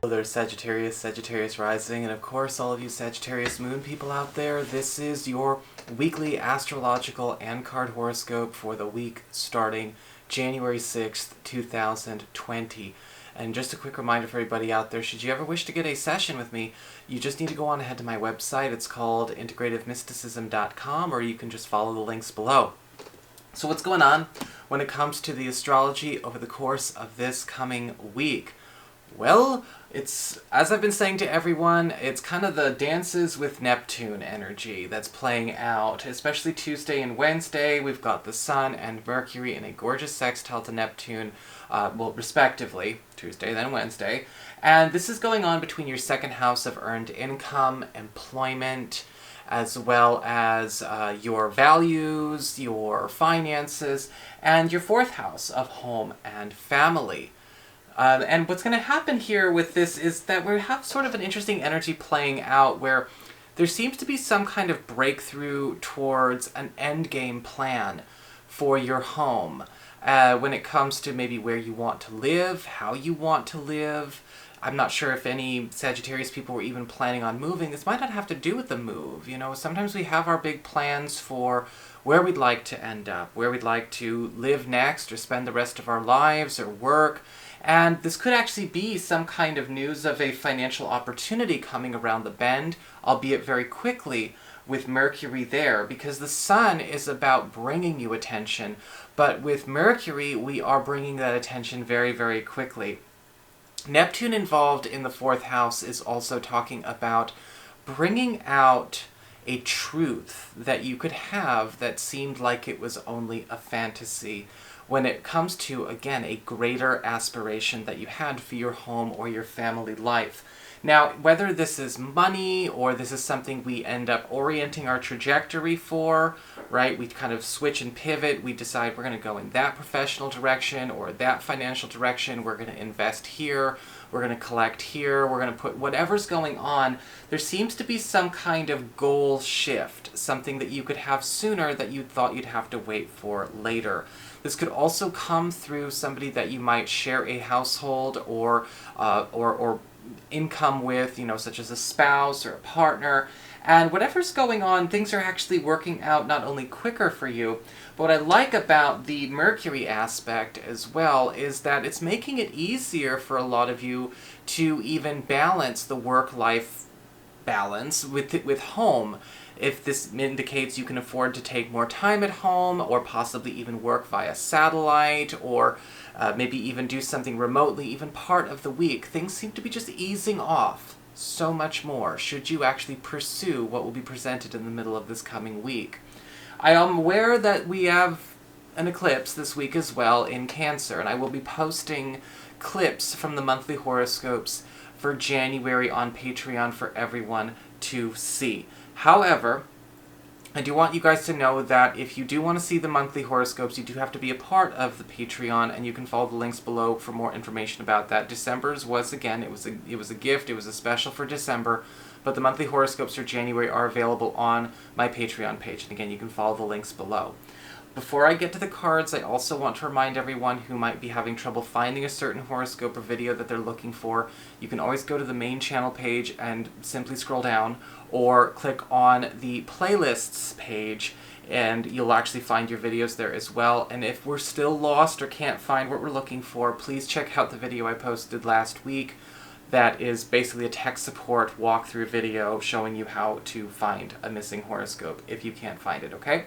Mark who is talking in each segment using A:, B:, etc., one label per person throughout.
A: Hello there, Sagittarius, Sagittarius rising, and of course all of you Sagittarius moon people out there. This is your weekly astrological and card horoscope for the week starting January 6th, 2020. And just a quick reminder for everybody out there, should you ever wish to get a session with me, you just need to go on ahead to my website. It's called integrativemysticism.com, or you can just follow the links below. So what's going on when it comes to the astrology over the course of this coming week? Well, it's, as I've been saying to everyone, it's kind of the dances with Neptune energy that's playing out, especially Tuesday and Wednesday. We've got the Sun and Mercury in a gorgeous sextile to Neptune, well, respectively, Tuesday then Wednesday. And this is going on between your second house of earned income, employment, as well as your values, your finances, and your fourth house of home and family. And what's going to happen here with this is that we have sort of an interesting energy playing out where there seems to be some kind of breakthrough towards an endgame plan for your home when it comes to maybe where you want to live, how you want to live. I'm not sure if any Sagittarius people were even planning on moving. This might not have to do with the move. You know, sometimes we have our big plans for where we'd like to end up, where we'd like to live next or spend the rest of our lives or work. And this could actually be some kind of news of a financial opportunity coming around the bend, albeit very quickly, with Mercury there, because the Sun is about bringing you attention, but with Mercury, we are bringing that attention very, very quickly. Neptune involved in the fourth house is also talking about bringing out a truth that you could have that seemed like it was only a fantasy, when it comes to, again, a greater aspiration that you had for your home or your family life. Now, whether this is money or this is something we end up orienting our trajectory for, right? We kind of switch and pivot. We decide we're going to go in that professional direction or that financial direction. We're going to invest here. We're going to collect here. We're going to put whatever's going on. There seems to be some kind of goal shift, something that you could have sooner that you thought you'd have to wait for later. This could also come through somebody that you might share a household or income with, you know, such as a spouse or a partner. And whatever's going on, things are actually working out not only quicker for you, but what I like about the Mercury aspect as well is that it's making it easier for a lot of you to even balance the work-life balance with home. If this indicates you can afford to take more time at home, or possibly even work via satellite, or maybe even do something remotely, even part of the week, things seem to be just easing off so much more should you actually pursue what will be presented in the middle of this coming week. I am aware that we have an eclipse this week as well in Cancer, and I will be posting clips from the monthly horoscopes for January on Patreon for everyone to see. However, I do want you guys to know that if you do want to see the monthly horoscopes, you do have to be a part of the Patreon, and you can follow the links below for more information about that. December's was, again, it was a gift, it was a special for December, but the monthly horoscopes for January are available on my Patreon page, and again, you can follow the links below. Before I get to the cards, I also want to remind everyone who might be having trouble finding a certain horoscope or video that they're looking for, you can always go to the main channel page and simply scroll down, or click on the playlists page, and you'll actually find your videos there as well. And if we're still lost or can't find what we're looking for, please check out the video I posted last week. That is basically a tech support walkthrough video showing you how to find a missing horoscope if you can't find it, okay?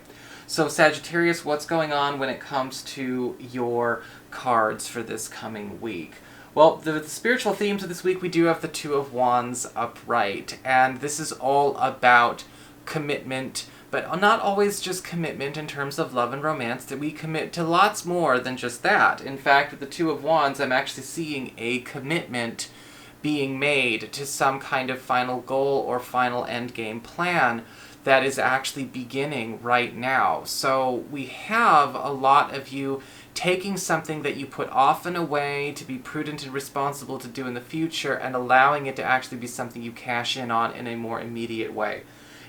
A: So Sagittarius, what's going on when it comes to your cards for this coming week? Well, the spiritual themes of this week, we do have the Two of Wands upright, and this is all about commitment, but not always just commitment in terms of love and romance, that we commit to lots more than just that. In fact, with the Two of Wands, I'm actually seeing a commitment being made to some kind of final goal or final endgame plan that is actually beginning right now. So we have a lot of you taking something that you put off and away to be prudent and responsible to do in the future, and allowing it to actually be something you cash in on in a more immediate way.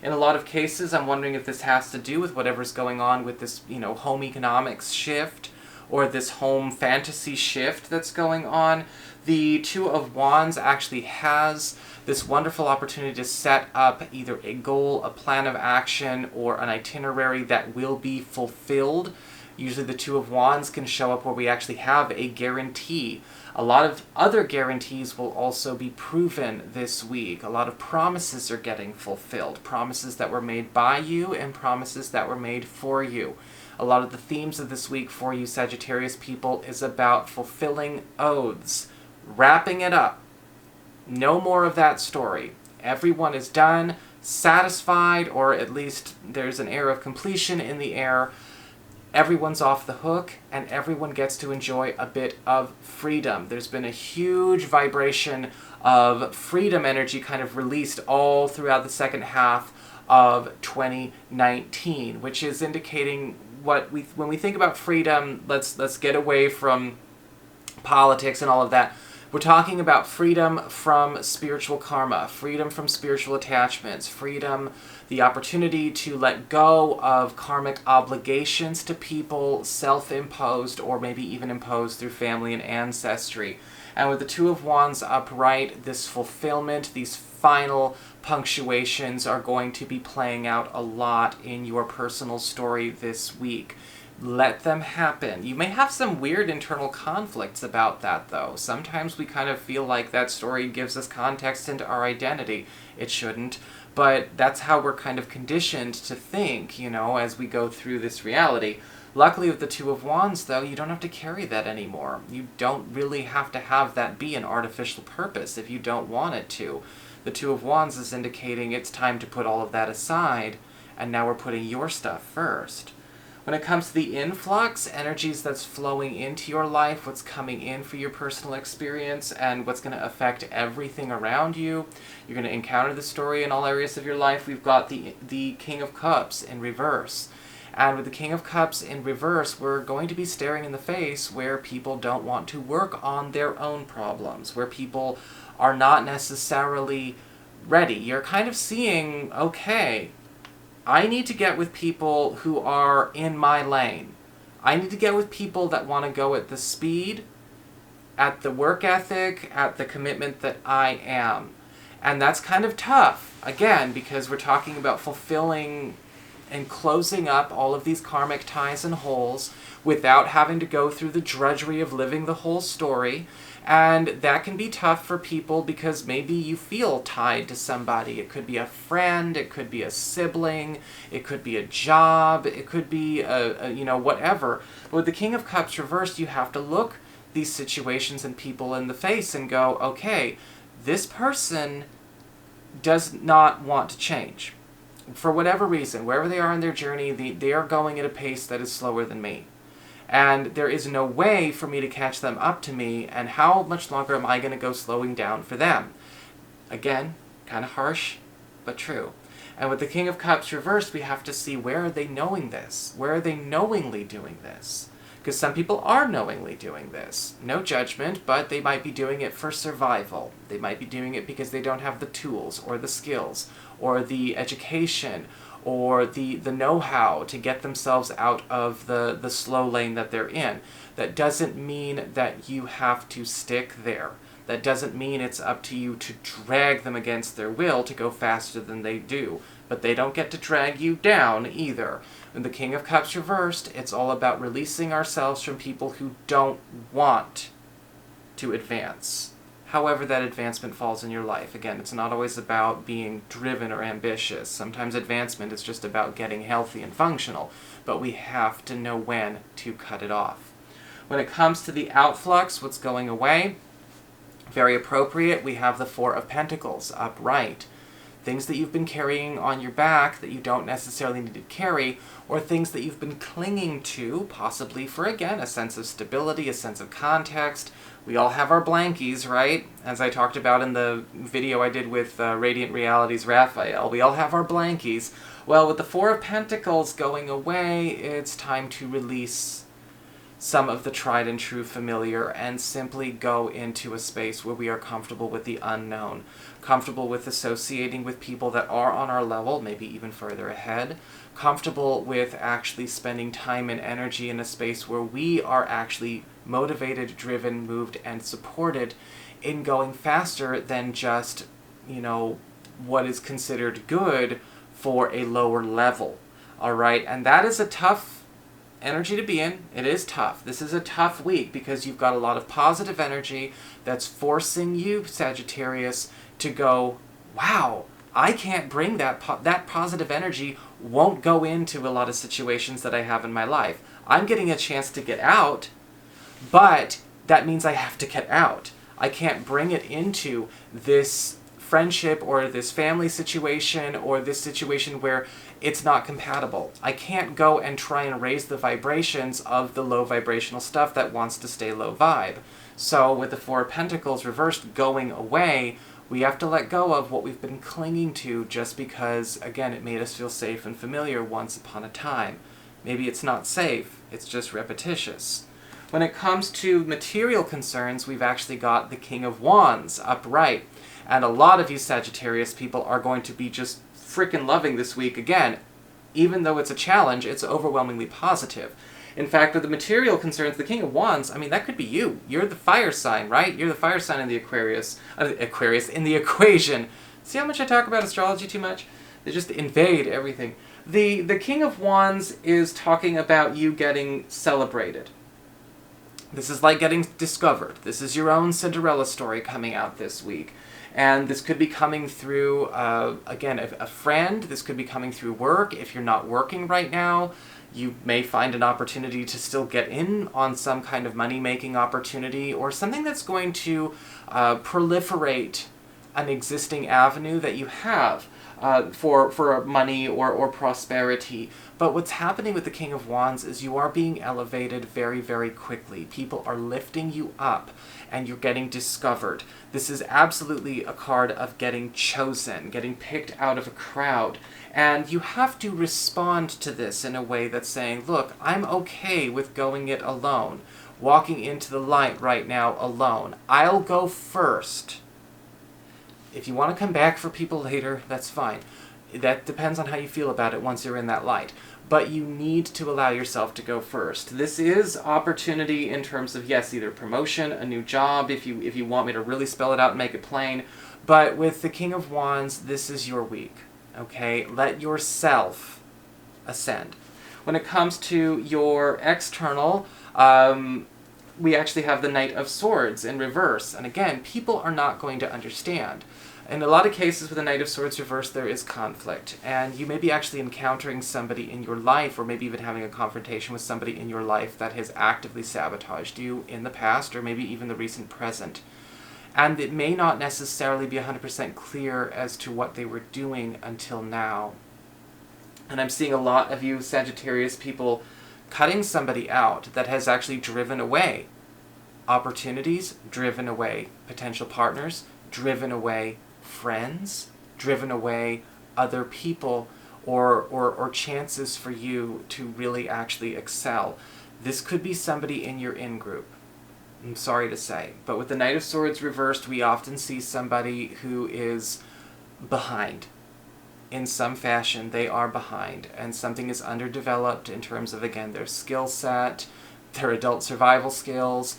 A: In a lot of cases, I'm wondering if this has to do with whatever's going on with this, home economics shift, or this home fantasy shift that's going on. The Two of Wands actually has this wonderful opportunity to set up either a goal, a plan of action, or an itinerary that will be fulfilled. Usually the Two of Wands can show up where we actually have a guarantee. A lot of other guarantees will also be proven this week. A lot of promises are getting fulfilled. Promises that were made by you and promises that were made for you. A lot of the themes of this week for you Sagittarius people is about fulfilling oaths, wrapping it up. No more of that story. Everyone is done, satisfied, or at least there's an air of completion in the air. Everyone's off the hook, and everyone gets to enjoy a bit of freedom. There's been a huge vibration of freedom energy kind of released all throughout the second half of 2019, which is indicating when we think about freedom, let's get away from politics and all of that. We're talking about freedom from spiritual karma, freedom from spiritual attachments, freedom, the opportunity to let go of karmic obligations to people, self-imposed or maybe even imposed through family and ancestry. And with the Two of Wands upright, this fulfillment, these final punctuations are going to be playing out a lot in your personal story this week. Let them happen. You may have some weird internal conflicts about that, though. Sometimes we kind of feel like that story gives us context into our identity. It shouldn't, but that's how we're kind of conditioned to think, as we go through this reality. Luckily with the Two of Wands, though, you don't have to carry that anymore. You don't really have to have that be an artificial purpose if you don't want it to. The Two of Wands is indicating it's time to put all of that aside, and now we're putting your stuff first. When it comes to the influx, energies that's flowing into your life, what's coming in for your personal experience, and what's going to affect everything around you, you're going to encounter the story in all areas of your life. We've got the King of Cups in reverse. And with the King of Cups in reverse, we're going to be staring in the face where people don't want to work on their own problems, where people are not necessarily ready. You're kind of seeing, okay, I need to get with people who are in my lane. I need to get with people that want to go at the speed, at the work ethic, at the commitment that I am. And that's kind of tough, again, because we're talking about fulfilling and closing up all of these karmic ties and holes without having to go through the drudgery of living the whole story. And that can be tough for people because maybe you feel tied to somebody. It could be a friend, it could be a sibling, it could be a job, it could be whatever. But with the King of Cups reversed, you have to look these situations and people in the face and go, okay, this person does not want to change. For whatever reason, wherever they are in their journey, they are going at a pace that is slower than me. And there is no way for me to catch them up to me, and how much longer am I going to go slowing down for them? Again, kind of harsh, but true. And with the King of Cups reversed, we have to see, where are they knowing this? Where are they knowingly doing this? Because some people are knowingly doing this. No judgment, but they might be doing it for survival. They might be doing it because they don't have the tools, or the skills, or the education, or the know-how to get themselves out of the slow lane that they're in. That doesn't mean that you have to stick there. That doesn't mean it's up to you to drag them against their will to go faster than they do. But they don't get to drag you down either. When the King of Cups reversed, it's all about releasing ourselves from people who don't want to advance. However that advancement falls in your life. Again, it's not always about being driven or ambitious. Sometimes advancement is just about getting healthy and functional, but we have to know when to cut it off. When it comes to the outflux, what's going away, very appropriate, we have the Four of Pentacles upright. Things that you've been carrying on your back that you don't necessarily need to carry, or things that you've been clinging to, possibly for, again, a sense of stability, a sense of context. We all have our blankies, right? As I talked about in the video I did with Radiant Realities Raphael, we all have our blankies. Well, with the Four of Pentacles going away, it's time to release some of the tried and true familiar and simply go into a space where we are comfortable with the unknown, comfortable with associating with people that are on our level, maybe even further ahead, comfortable with actually spending time and energy in a space where we are actually motivated, driven, moved, and supported in going faster than just, what is considered good for a lower level. All right, and that is a tough energy to be in. It is tough. This is a tough week because you've got a lot of positive energy that's forcing you, Sagittarius, to go, wow, I can't bring that positive energy won't go into a lot of situations that I have in my life. I'm getting a chance to get out, but that means I have to get out. I can't bring it into this friendship or this family situation or this situation where it's not compatible. I can't go and try and raise the vibrations of the low vibrational stuff that wants to stay low vibe. So with the Four of Pentacles reversed going away, we have to let go of what we've been clinging to just because, again, it made us feel safe and familiar once upon a time. Maybe it's not safe, it's just repetitious. When it comes to material concerns, we've actually got the King of Wands upright. And a lot of you Sagittarius people are going to be just freaking loving this week. Again, even though it's a challenge, it's overwhelmingly positive. In fact, with the material concerns, the King of Wands, that could be you. You're the fire sign, right? You're the fire sign in the in the equation. See how much I talk about astrology too much? They just invade everything. The King of Wands is talking about you getting celebrated. This is like getting discovered. This is your own Cinderella story coming out this week. And this could be coming through, again, a friend. This could be coming through work. If you're not working right now, you may find an opportunity to still get in on some kind of money-making opportunity or something that's going to proliferate an existing avenue that you have for money or prosperity. But what's happening with the King of Wands is you are being elevated very, very quickly. People are lifting you up and you're getting discovered. This is absolutely a card of getting chosen, getting picked out of a crowd. And you have to respond to this in a way that's saying, look, I'm okay with going it alone, walking into the light right now alone. I'll go first. If you want to come back for people later, that's fine. That depends on how you feel about it once you're in that light. But you need to allow yourself to go first. This is opportunity in terms of, yes, either promotion, a new job, if you want me to really spell it out and make it plain. But with the King of Wands, this is your week, okay? Let yourself ascend. When it comes to your external, we actually have the Knight of Swords in reverse. And again, people are not going to understand. In a lot of cases with the Knight of Swords reversed, there is conflict. And you may be actually encountering somebody in your life, or maybe even having a confrontation with somebody in your life that has actively sabotaged you in the past, or maybe even the recent present. And it may not necessarily be 100% clear as to what they were doing until now. And I'm seeing a lot of you Sagittarius people cutting somebody out that has actually driven away opportunities, driven away potential partners, driven away friends, driven away other people, or chances for you to really actually excel. This could be somebody in your in-group. I'm sorry to say. But with the Knight of Swords reversed, we often see somebody who is behind. In some fashion, they are behind, and something is underdeveloped in terms of, again, their skill set, their adult survival skills,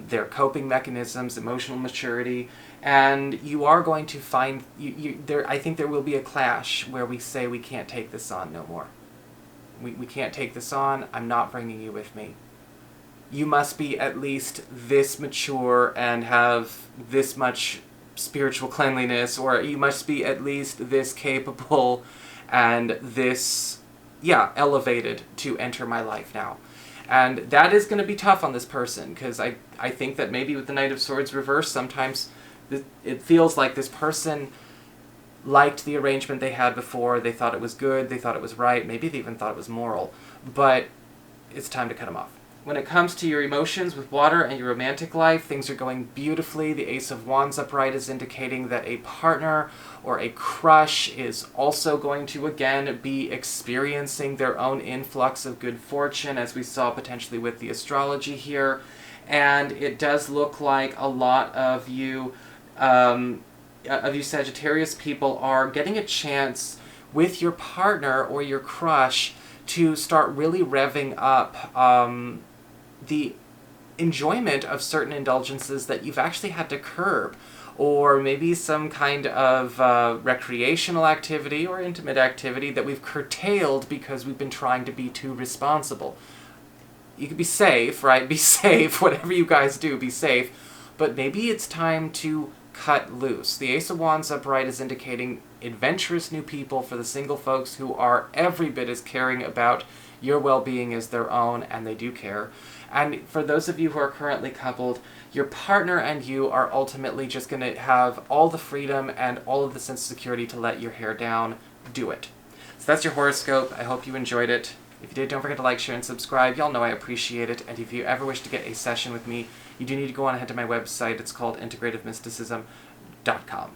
A: their coping mechanisms, emotional maturity, and you are going to find, I think there will be a clash where we say we can't take this on no more. We can't take this on, I'm not bringing you with me. You must be at least this mature and have this much spiritual cleanliness, or you must be at least this capable and this, elevated to enter my life now. And that is going to be tough on this person, because I think that maybe with the Knight of Swords reversed, sometimes it feels like this person liked the arrangement they had before, they thought it was good, they thought it was right, maybe they even thought it was moral, but it's time to cut them off. When it comes to your emotions with water and your romantic life, things are going beautifully. The Ace of Wands upright is indicating that a partner or a crush is also going to, again, be experiencing their own influx of good fortune, as we saw potentially with the astrology here. And it does look like a lot of you Sagittarius people are getting a chance with your partner or your crush to start really revving up the enjoyment of certain indulgences that you've actually had to curb, or maybe some kind of recreational activity or intimate activity that we've curtailed because we've been trying to be too responsible. You could be safe, right? Be safe, whatever you guys do, be safe, but maybe it's time to cut loose. The Ace of Wands upright is indicating adventurous new people for the single folks who are every bit as caring about your well-being as their own, and they do care. And for those of you who are currently coupled, your partner and you are ultimately just going to have all the freedom and all of the sense of security to let your hair down. Do it. So that's your horoscope. I hope you enjoyed it. If you did, don't forget to like, share, and subscribe. Y'all know I appreciate it. And if you ever wish to get a session with me, you do need to go on ahead to my website. It's called integrativemysticism.com.